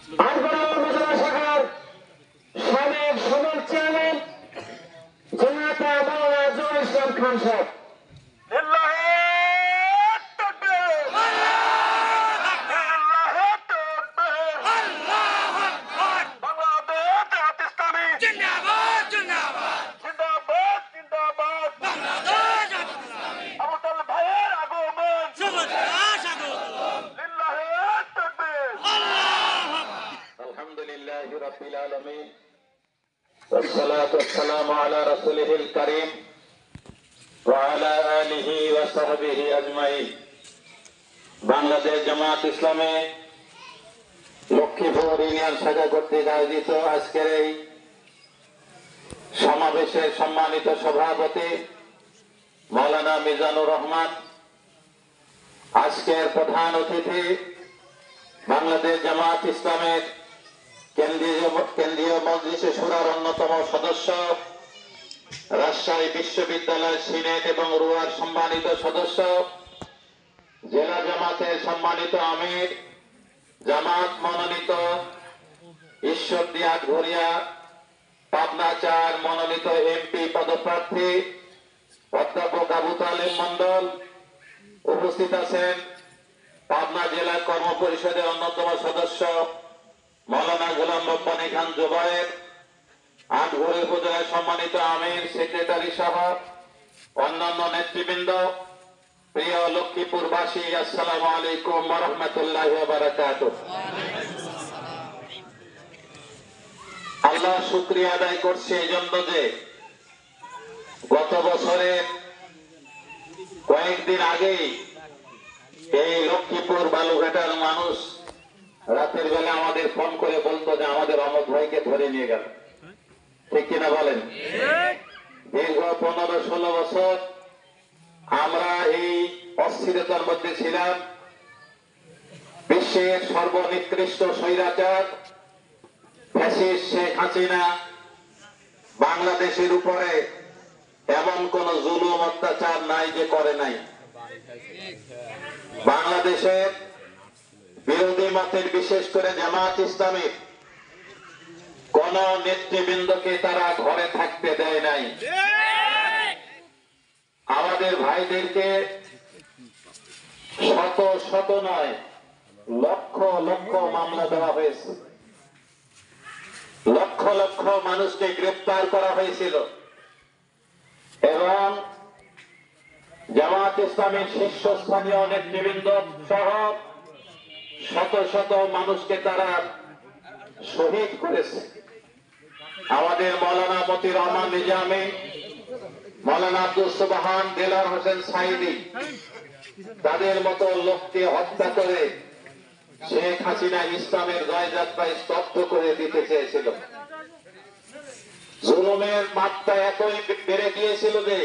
আটগড়া উপজেলা শাখার সাবেক সদর চেয়ারম্যান জনাতা মাওলানা জহুরুল ইসলাম খান সাহেব। والصلاة والسلام على رسوله الكريم وعلى آله وصحبه أجمعين। বাংলাদেশ জামাত ইসলামে লক্ষ্মীপুর ইউনিয়ন শাখা কর্তৃক আয়োজিত আজকের এই সমাবেশের সম্মানিত সভাপতি মাওলানা মিজানুর রহমান, আজকের প্রধান অতিথি বাংলাদেশ জামাত ইসলামের কেন্দ্রীয় মজলিসে শুরার অন্যতম সদস্য, রাজশাহী বিশ্ববিদ্যালয় সিনেট এবং রুয়ার সম্মানিত সদস্য, জেলা জামাতের সম্মানিত আমির, জামাত মনোনীত ঈশ্বরদী আটঘরিয়া পাবনা ৪ মনোনীত এমপি পদপ্রার্থী অধ্যাপক আবু তালেব মন্ডল, উপস্থিত আছেন পাবনা জেলা কর্ম পরিষদের অন্যতম সদস্য মাওলানা গোলাম রব্বানী খান জুবায়ের, আটঘরে উপজেলার সম্মানিত আমির, সেক্রেটারি সহ অন্যান্য নেতৃবৃন্দ, প্রিয় লক্ষ্মীপুরবাসী, আসসালামু আলাইকুম ওয়া রাহমাতুল্লাহি ওয়া বারাকাতুহু। আল্লাহ শুকরিয়া আদায় করছি এই জন্য যে গত বছরের কয়েকদিন আগেই এই লক্ষ্মীপুর বালুঘাটার মানুষ রাতের বেলা আমাদের ফোন করে বলতো যে আমাদের অমর ভাইকে ধরে নিয়ে গেল। ঠিক কিনা বলেন? দীর্ঘ 15-16 বছর আমরা এই অস্থিরতার মধ্যে ছিলাম। বিশ্বের সর্বনিকৃষ্ট স্বৈরাচার ফ্যাসিস্ট শেখ হাসিনা বাংলাদেশের উপরে এমন কোন জুলুম অত্যাচার নাই যে করে নাই। বাংলাদেশের বিরোধী মতের, বিশেষ করে জামাত ইসলামের কোন নেতৃবৃন্দকে তারা ঘরে থাকতে দেয় নাই। আমাদের ভাইদেরকে শত শত নয়, লক্ষ লক্ষ মামলা দেওয়া হয়েছে, লক্ষ লক্ষ মানুষকে গ্রেফতার করা হয়েছিল এবং জামাত ইসলামের শীর্ষস্থানীয় নেতৃবৃন্দ সহ শত শত মানুষকে তারা শহীদ করেছে। আমাদের মাওলানা মতিউর রহমান নিজামী, মাওলানা আব্দুল সুবহান, দেলাওয়ার হোসেন সাঈদী, তাদের মতো লোককে হত্যা করে শেখ হাসিনা ইসলামের জয়যাত্রায় স্তব্ধ করে দিতে চেয়েছিল। জুলুমের মাত্রা এতই বেড়ে গিয়েছিল যে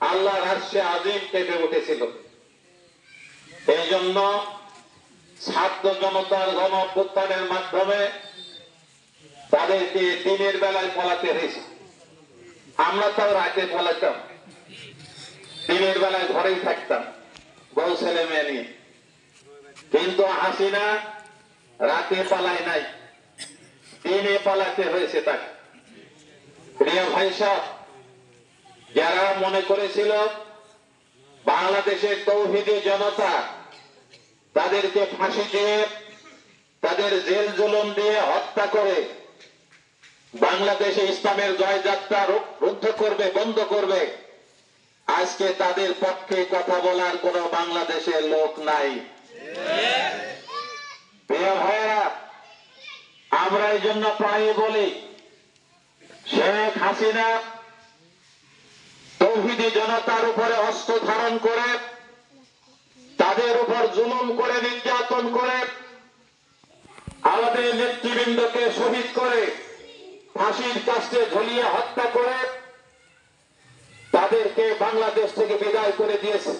আল্লাহর আরশে আজিম কেঁপে উঠেছিল। এই জন্য ছাত্র জনতার গণ অভ্যুত্থানের মাধ্যমে তাদেরকে দিনের বেলায় পলাতে হয়েছে। আমরা তাও রাতে পলাতাম, দিনের বেলায় ঘরেই থাকতাম বউ ছেলে মেয়ে নিয়ে। কিন্তু হাসিনা রাতে পালায় নাই, দিনে পালাতে হয়েছে তাকে। প্রিয় ভাই সাহেব, যারা মনে করেছিল বাংলাদেশের তৌহিদি জনতা তাদেরকে ফাঁসি দিয়ে, তাদের জেল জুলুম দিয়ে হত্যা করে বাংলাদেশে ইসলামের জয়যাত্রা রুদ্ধ করবে, বন্ধ করবে, আজকে তাদের পক্ষে কথা বলার কোন বাংলাদেশের লোক নাই। প্রিয় ভাইয়েরা, আমরা এই জন্য প্রায় বলি শেখ হাসিনা তৌহিদি জনতার উপরে অস্ত্র ধারণ করে, তাদের উপর জুলুম করে, নির্যাতন করে, আমাদের নেতৃবৃন্দকে শহীদ করে, ফাঁসির কাস্টে ঝুলিয়ে হত্যা করে তাদেরকে বাংলাদেশ থেকে বিদায় করে দিয়েছে।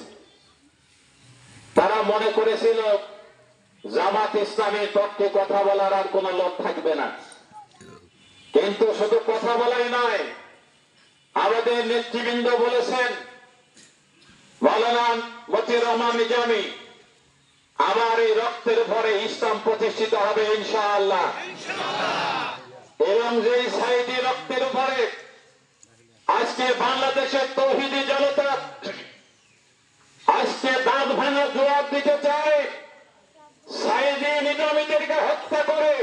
তারা মনে করেছিল জামাত ইসলামের পক্ষে কথা বলার আর কোন লোক থাকবে না। কিন্তু শুধু কথা বলাই নয়, আমাদের নেতৃবৃন্দ বলেছেন, মাওলানা মতিউর রহমান নিজামী, আবার এই রক্তের উপরে ইসলাম প্রতিষ্ঠিত হবে ইনশাআল্লাহ। এবং যেই সাইদি রক্তের উপরে আজকে বাংলাদেশের তৌহিদি জনতা আজকে দাঁত ভাঙা জবাব দিতে চায়, সাইদি নিজামীদেরকে হত্যা করে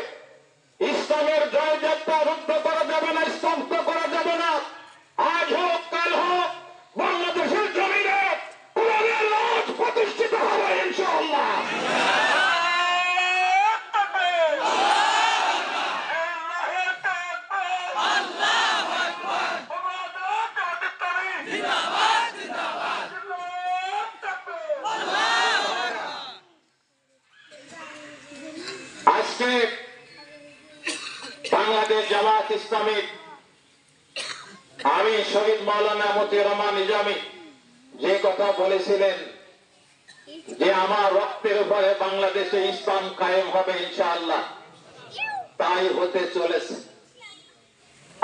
ইসলামের জয়যাত্রা রুদ্ধ করা যাবে না, স্তব্ধ করা যাবে না। আজ হোক কাল হোক বাংলাদেশের জমিনে কোরআনের রাজ প্রতিষ্ঠিত হবে ইনশাআল্লাহ। আজকে বাংলাদেশ জামাত ইসলামী আমি শহীদ মাওলানা মতিউর রহমান নিজামী যে কথা বলেছিলেন যে আমার রক্তের উপরে বাংলাদেশে ইসলাম কায়েম হবে ইনশাআল্লাহ, তাই হতে চলেছে।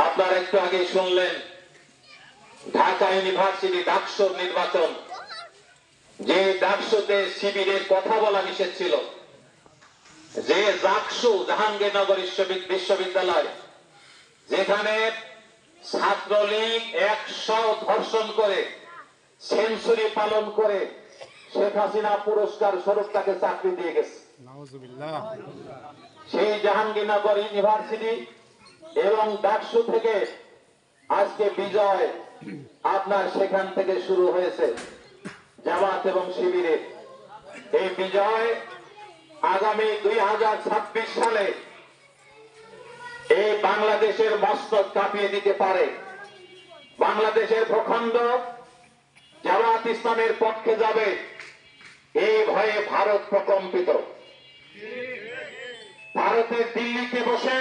আপনারা একটু আগে শুনলেন ঢাকা ইউনিভার্সিটি ডাকসুর নির্বাচন, যে ডাকসুতে শিবিরের কথা বলা নিষেধ ছিল, যে ডাকসু জাহাঙ্গীরনগর বিশ্ববিদ্যালয় যেখানে ছাত্রলীগ 100 ধর্ষণ করে সেঞ্চুরি পালন করে শেখ হাসিনা পুরস্কার স্বরূপ তাকে চাকরি দিয়ে গেছে। সেই জাহাঙ্গীরনগর ইউনিভার্সিটি এবং ডাকসু থেকে আজকে বিজয় আপনার সেখান থেকে শুরু হয়েছে জামাত এবং শিবিরের। এই বিজয় আগামী 2026 সালে এই বাংলাদেশের মস্তক কাঁপিয়ে দিতে পারে। বাংলাদেশের ভূখণ্ড জামাত ইসলামের পক্ষে যাবে, এই ভয়ে ভারত প্রকম্পিত। ভারতের দিল্লিতে বসে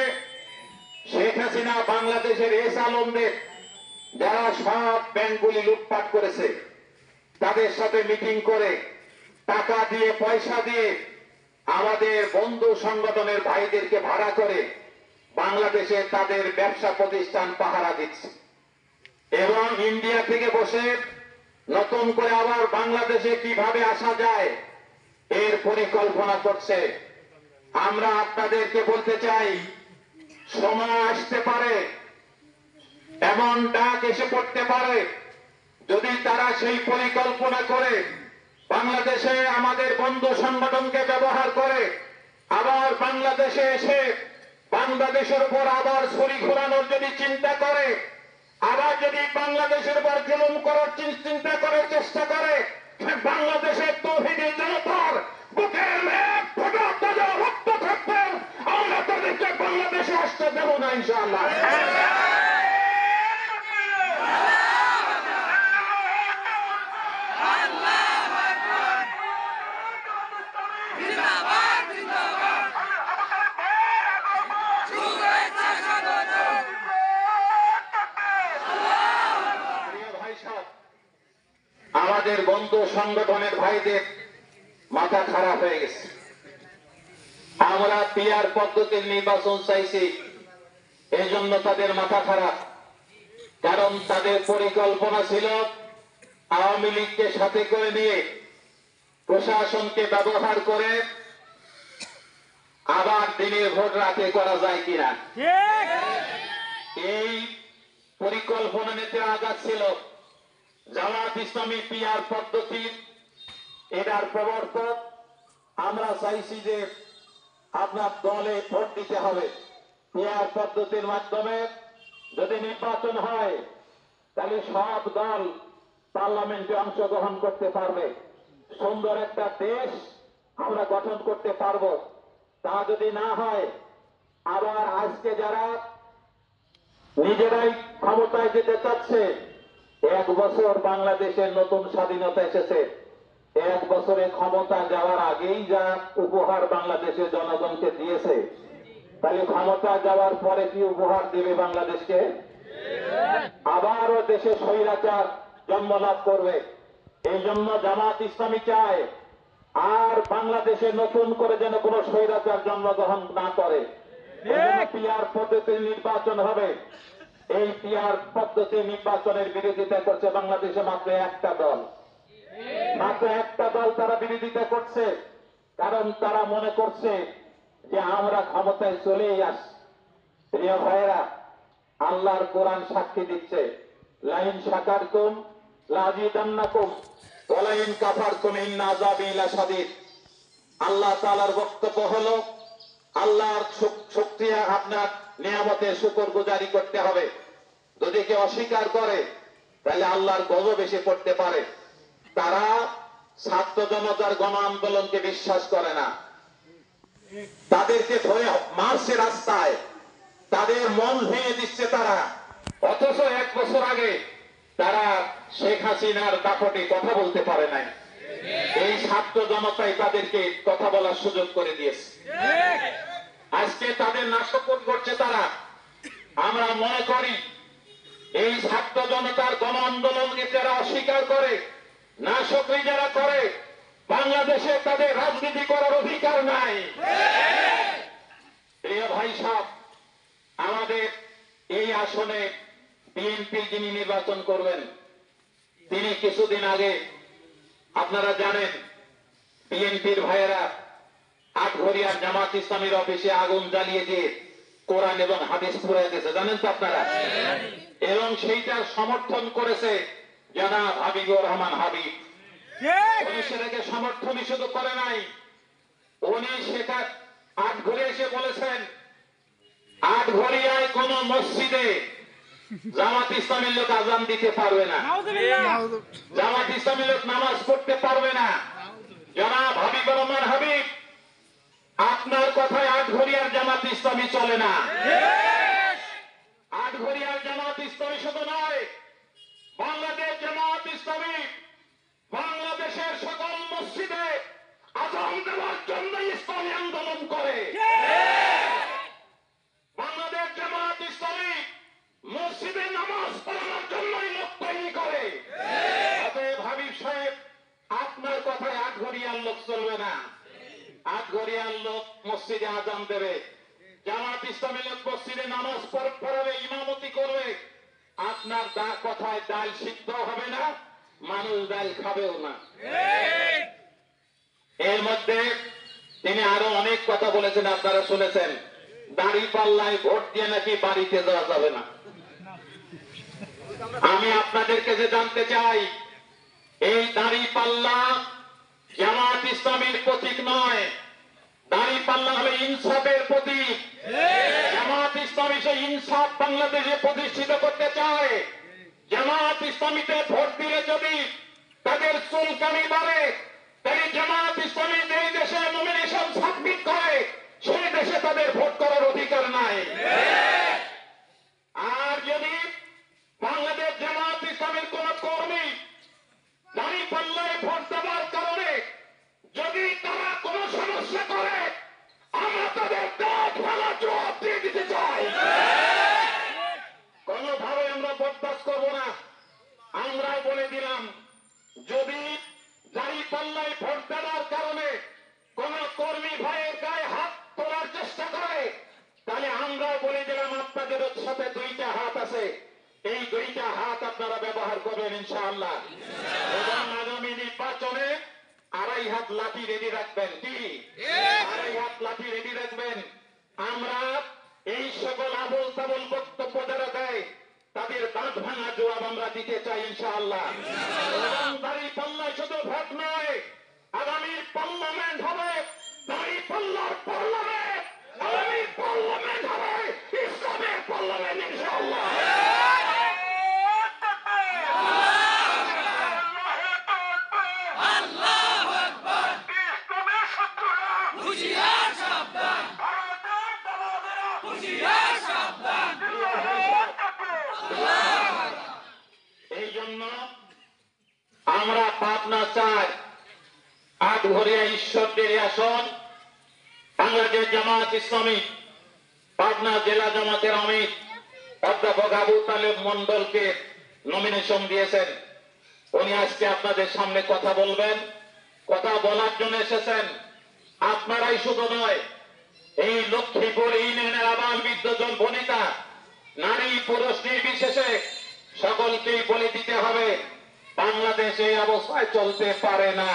শেখ হাসিনা বাংলাদেশের এস আলমদের যারা সব ব্যাংকগুলি লুটপাট করেছে তাদের সাথে মিটিং করে টাকা দিয়ে পয়সা দিয়ে আমাদের বন্ধু সংগঠনের ভাইদেরকে ভাড়া করে বাংলাদেশে তাদের ব্যবসা প্রতিষ্ঠান পাহারা দিচ্ছে এবং ইন্ডিয়া থেকে বসে নতুন করে আবার বাংলাদেশে কিভাবে আসা যায় এর পরিকল্পনা করছে। আমরা আপনাদেরকে বলতে চাই, সময় আসতে পারে, এমন ডাক এসে পড়তে পারে, যদি তারা সেই পরিকল্পনা করে বাংলাদেশে আমাদের বন্ধু সংগঠনকে ব্যবহার করে আবার বাংলাদেশে এসে বাংলাদেশের উপর আবার ছুরি ঘোরানোর যদি চিন্তা করে, আবার যদি বাংলাদেশের উপর জুলুম করার চিন্তা করার চেষ্টা করে, বাংলাদেশের তৌহিদি জনতার বুকের এক ফোঁটা তাজা রক্ত থাকবে, আমরা তাদেরকে বাংলাদেশে আসতে দেব না ইনশাআল্লাহ। আমাদের বন্ধু সংগঠনের ভাইদের মাথা খারাপ হয়ে গেছে। আমরা পিআর পদ্ধতির নির্বাচন চাইছি, এই জন্য তাদের মাথা খারাপ। কারণ তাদের পরিকল্পনা ছিল আওয়ামী লীগকে সাথে করে নিয়ে প্রশাসনকে ব্যবহার করে আবার দিনের ভোট রাতে করা যায় কিনা এই পরিকল্পনা নিতে আগাচ্ছিল। জামাত ইসলামী পিআর পদ্ধতি এটার প্রবর্তক। আমরা চাইছি যে আপনার দলে ভোট দিতে হবে। পিআর পদ্ধতির মাধ্যমে যদি নির্বাচন হয় তাহলে সব দল পার্লামেন্টে অংশগ্রহণ করতে পারবে, সুন্দর একটা দেশ আমরা গঠন করতে পারবো। তা যদি না হয় আবার আজকে যারা নিজেরাই ক্ষমতায় যেতে চাচ্ছে, 1 বছর বাংলাদেশের নতুন স্বাধীনতা এসেছে, 1 বছরে ক্ষমতা যাওয়ার আগেই যা উপহার বাংলাদেশের জনগণকে দিয়েছে, তাহলে ক্ষমতা যাওয়ার পরে কি উপহার দেবে বাংলাদেশকে? আবারও দেশে স্বৈরাচার জন্ম লাভ করবে। এই জন্য জামাত ইসলামী চায় আর বাংলাদেশে নতুন করে যেন কোন স্বৈরাচার জন্মগ্রহণ না করে। পিআর পদ্ধতির নির্বাচন হবে। এই পিআর পদ্ধতি নির্বাচনের বিরোধিতা করছে বাংলাদেশে মাত্র একটা দল, তারা বিরোধিতা করছে। কারণ তারা মনে করছে যে আমরা ক্ষমতায় চলেই আসছি। প্রিয় ভাইয়েরা, আল্লাহর কোরআন সাক্ষী দিচ্ছে, লাইন শাকারতুম লাযিদান্নাকুম ওয়া লাইন কাফারতুম ইন্না আযাবি লাশাদীদ। আল্লাহ তাআলার বক্তব্য হলো আল্লাহর শক্তি আপনার নিয়ামতের শুকরগুজারি করতে হবে। যদি কেউ অস্বীকার করে তাহলে আল্লাহর গজব এসে পড়তে পারে। তারা ছাত্র জনতার গণ আন্দোলনকে বিশ্বাস করে না, তাদেরকে ধরে মারছে রাস্তায়, তাদের মন ভেঙে দিচ্ছে তারা। অথচ 1 বছর আগে তারা শেখ হাসিনার দাপটে কথা বলতে পারে নাই। এই ছাত্র জনতাই তাদেরকে কথা বলার সুযোগ করে দিয়েছে। আজকে তাদের নাশকতা করছে তারা। আমরা মনে করি এই ছাত্র জনতার গণ আন্দোলনকে যারা অস্বীকার করে, নাশকরি যারা করে, বাংলাদেশে তাদের রাজনীতি করার অধিকার নাই। প্রিয় ভাই সাহেব, আমাদের এই আসনে বিএনপি যিনি নির্বাচন করবেন, তিনি কিছুদিন আগে আপনারা জানেন বিএনপির ভাইয়েরা আটঘরিয়ার জামাত ইসলামীর অফিসে আগুন জ্বালিয়ে দিয়ে কোরআন এবং হাদিস পুড়িয়ে দিয়েছে, জানেন তো আপনারা? এবং সেইটার সমর্থন করেছে জনাব হাবিবুর রহমান হাবিব। উনি সেটাকে সমর্থনই শুধু করে নাই, উনি সেটা আটঘরিয়া এসে বলেছেন আটঘরিয়ায় কোন মসজিদে জামাত ইসলামীর লোক আজান দিতে পারবে না, জামাত ইসলামীর লোক নামাজ পড়তে পারবে না। জনাব হাবিবুর রহমান হাবিব, আপনার কথায় আটঘরিয়ার জামাত ইসলামী চলে না। আটঘরিয়ার জামাত ইসলামী শুধু নয়, বাংলাদেশ জামাত ইসলামী বাংলাদেশের সকল মসজিদে আযান দেওয়ার জন্য ইসলামী আন্দোলন করে। বাংলাদেশ জামাত ইসলামী মসজিদে নামাজ পড়ানোর জন্যই লোক তৈরি করে। অতএব হাবিব সাহেব, আপনার কথায় আটঘরিয়ার লোক চলবে না। আটঘরিয়ার লোক মসজিদে আযান দেবে, জামাত ইসলামী লোক মসজিদে নামাজ পড়াবে, ইমামতি করবে। আপনার কথায় ডাল সিদ্ধ হবে না, মানুষ ডাল খাবেও না। এর মধ্যে তিনি আরো অনেক কথা বলেছেন, আপনারা শুনেছেন। দাঁড়িপাল্লায় ভোট দিয়ে নাকি বাড়িতে যাওয়া যাবে না। আমি আপনাদের কাছে জানতে চাই, এই দাঁড়িপাল্লা জামাত ইসলামীর প্রতীক নয়, দাঁড়িপাল্লা হলো ইনসাফের প্রতীক। জামাত ইসলামী সেই ইনসাফ বাংলাদেশে প্রতিষ্ঠিত করতে চায়। জামাত ইসলামীতে ভোট দিলে যদি তাদের চুলকানি বাড়ে, তাহলে জামাত ইসলামী যেই দেশে নমিনেশন সাবমিট করে সেই দেশে তাদের ভোট করার অধিকার নাই। আর যদি বাংলাদেশ জামাত ইসলামের কোন কর্মী দাঁড়িপাল্লায় ভোট দেওয়ার কারণে যদি তারা কোন সমস্যা করে, আমরা তাদের দাঁত ভাঙা জবাব দিয়ে দিতে চাই। কোনভাবে আমরা বরদাস্ত করব না। আমরা বলে দিলাম, যদি দাঁড়িপাল্লায় ভোট দেওয়ার কারণে কোন কর্মী ভাইয়ের গায়ে হাত তোলার চেষ্টা করে, তাহলে আমরাও বলে দিলাম আপনাদের সাথে 2টা হাত আছে, এই 2টা হাত আপনারা ব্যবহার করবেন ইনশাআল্লাহ। এবং আগামী নির্বাচনে 2.5 হাত লাঠি রেডি রাখবেন। কি 2.5 হাত লাঠি রেডি রাখবেন। আমরা এই সকল আবল তাবল বক্তব্য যারা দেয় তাদের দাঁত ভাঙা জবাব আমরা দিতে চাই ইনশাআল্লাহ। এবং দাঁড়িপাল্লায় শুধু ভোট নয়, আগামী পার্লামেন্ট হবে দাঁড়িপাল্লার পার্লামেন্ট, আগামী পার্লামেন্ট হবে ইসলামের পার্লামেন্ট ইনশাআল্লাহ। এই জন্য আমরা পাবনা চাই আটঘরিয়া ঈশ্বরদের আসন বাংলাদেশ জামাত ইসলামী পাবনা জেলা জামাতের আমির অধ্যাপক আবু তালেব মন্ডলকে নমিনেশন দিয়েছেন। উনি আজকে আপনাদের সামনে কথা বলবেন। কথা বলার জন্য এসেছেন। আপনারাই শুধু নয়, এই লক্ষ্মীপুর ইউনিয়নের আবাল বৃদ্ধজন বনিতা নারী পুরুষ নির্বিশেষে সকলকেই বলে দিতে হবে, বাংলাদেশ এই অবস্থায় চলতে পারে না।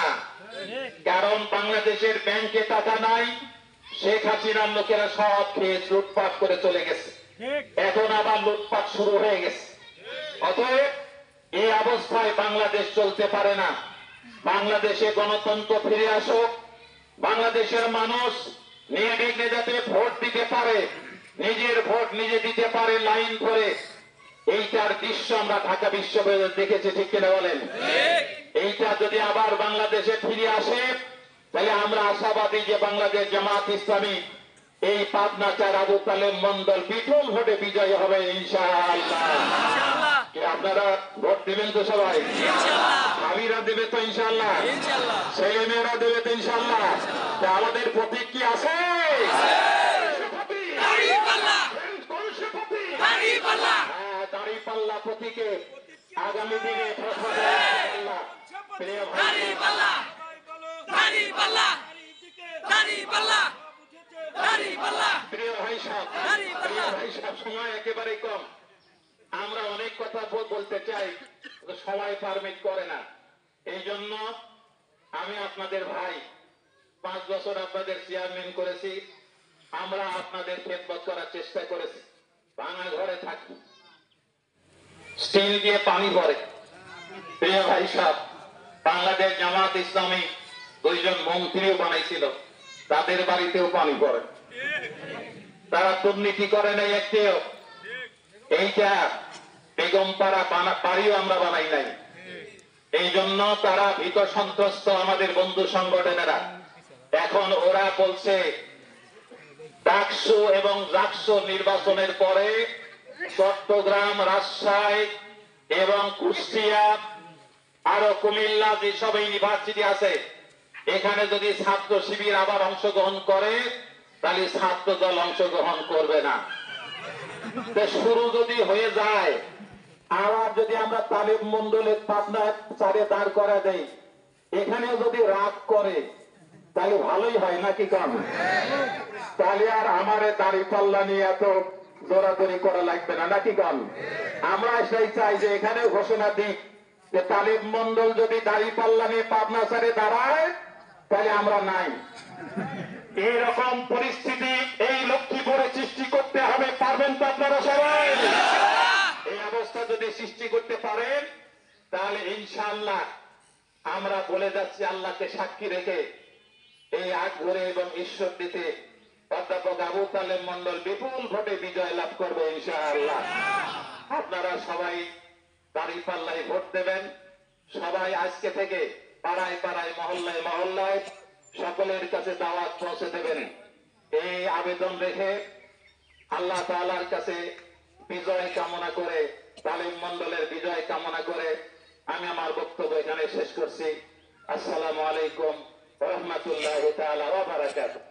কারণ বাংলাদেশের ব্যাংকে টাকা নাই, শেখ হাসিনার লোকেরা সব খেয়ে লুটপাট করে চলে গেছে, এখন আবার লুটপাট শুরু হয়ে গেছে। অতএব এই অবস্থায় বাংলাদেশ চলতে পারে না। বাংলাদেশে গণতন্ত্র ফিরে আসুক, বাংলাদেশের মানুষ নির্বিঘ্নে যাতে ভোট দিতে পারে, নিজের ভোট নিজে দিতে পারে লাইন ধরে, এইটার দৃশ্য আমরা ঢাকা বিশ্ববিদ্যালয়ে দেখেছি, ঠিক কিনা বলেন? এইটা যদি আবার বাংলাদেশে ফিরে আসে, তাহলে আমরা আশাবাদী যে বাংলাদেশ জামাত ইসলামী এই পাবনা চার আবু তালেব মন্ডল বিপুল ভোটে বিজয় হবে ইনশাআল্লাহ। কি আপনারা ভোট দেবেন তো? সবাই ভাবিরা দেবে তো ইনশাআল্লাহ, ছেলে মেয়েরা দেবে তো ইনশাআল্লাহ। আমাদের প্রতীক কি আছে? দাঁড়িপাল্লা প্রতীকে আগামী দিনে প্রিয় ভাই সাহেব, সময় একেবারে কম। আমরা অনেক কথা বলতে চাই, সবাই পারমিট করে না। এই জন্য আমি আপনাদের ভাই, 5 বছর আপনাদের চেয়ারম্যান করেছি, আমরা আপনাদের খেদমত করার চেষ্টা করেছি। ভাঙা ঘরে থাকি, স্টিল দিয়ে পানি পড়ে। প্রিয় ভাই সাহেব, বাংলাদেশ জামাত ইসলামী 2 জন মন্ত্রীও বানাইছিল, তাদের বাড়িতেও পানি পড়ে। তারা দুর্নীতি করে নাই একটিও। এইটা বেগমপাড়া বাড়িও আমরা বানাই নাই। এই জন্য তারা ভীত সন্ত্রস্ত আমাদের বন্ধু সংগঠনেরা। এখন ওরা বলছে ডাকসু এবং জাকসু নির্বাচনের পরে চট্টগ্রাম, রাজশাহী এবং কুষ্টিয়া, আরো কুমিল্লা যেসব ইউনিভার্সিটি আছে, এখানে যদি ছাত্র শিবির আবার অংশগ্রহণ করে, তাহলে ছাত্র দল অংশগ্রহণ করবে না। শুরু যদি হয়ে যায়, আবার যদি আমরা তালেব মন্ডলের পাবনা চারে দাঁড় করা দেই, এখানেও যদি রাগ করে, তাহলে ভালোই হয় নাকি? কম তাহলে আর আমারে দাঁড়িপাল্লা নিয়ে এত দৌড়াদৌড়ি করা লাগবে না নাকি? কম আমরা সেই চাই যে এখানে ঘোষণা দিই যে তালেব মন্ডল যদি দাঁড়িপাল্লা নিয়ে পাবনা চারে দাঁড়ায়, তাহলে আমরা নাই। এইরকম পরিস্থিতি এই লক্ষ্মীপুরে সৃষ্টি করতে হবে। পারবেন তো আপনারা সবাই? এই অবস্থা যদি সৃষ্টি করতে পারেন, তাহলে ইনশাআল্লাহ আমরা বলে যাচ্ছি, আল্লাহকে সাক্ষী রেখে এই আটঘরে এবং ঈশ্বরদীতে অধ্যাপক আবু তালেব মন্ডল বিপুল ভোটে বিজয় লাভ করবে ইনশাআল্লাহ। আপনারা সবাই দাঁড়িপাল্লায় ভোট দেবেন। সবাই আজকে থেকে পাড়ায় পাড়ায়, মহল্লায় মহল্লায় সকলের কাছে দাওয়াত পৌঁছে দেবেন। এই আবেদন রেখে আল্লাহ তাআলার কাছে বিজয় কামনা করে, তালেব মন্ডলের বিজয় কামনা করে আমি আমার বক্তব্য এখানে শেষ করছি। আসসালামু আলাইকুম ওয়া রাহমাতুল্লাহি তাআলা ওয়া বারাকাতুহু।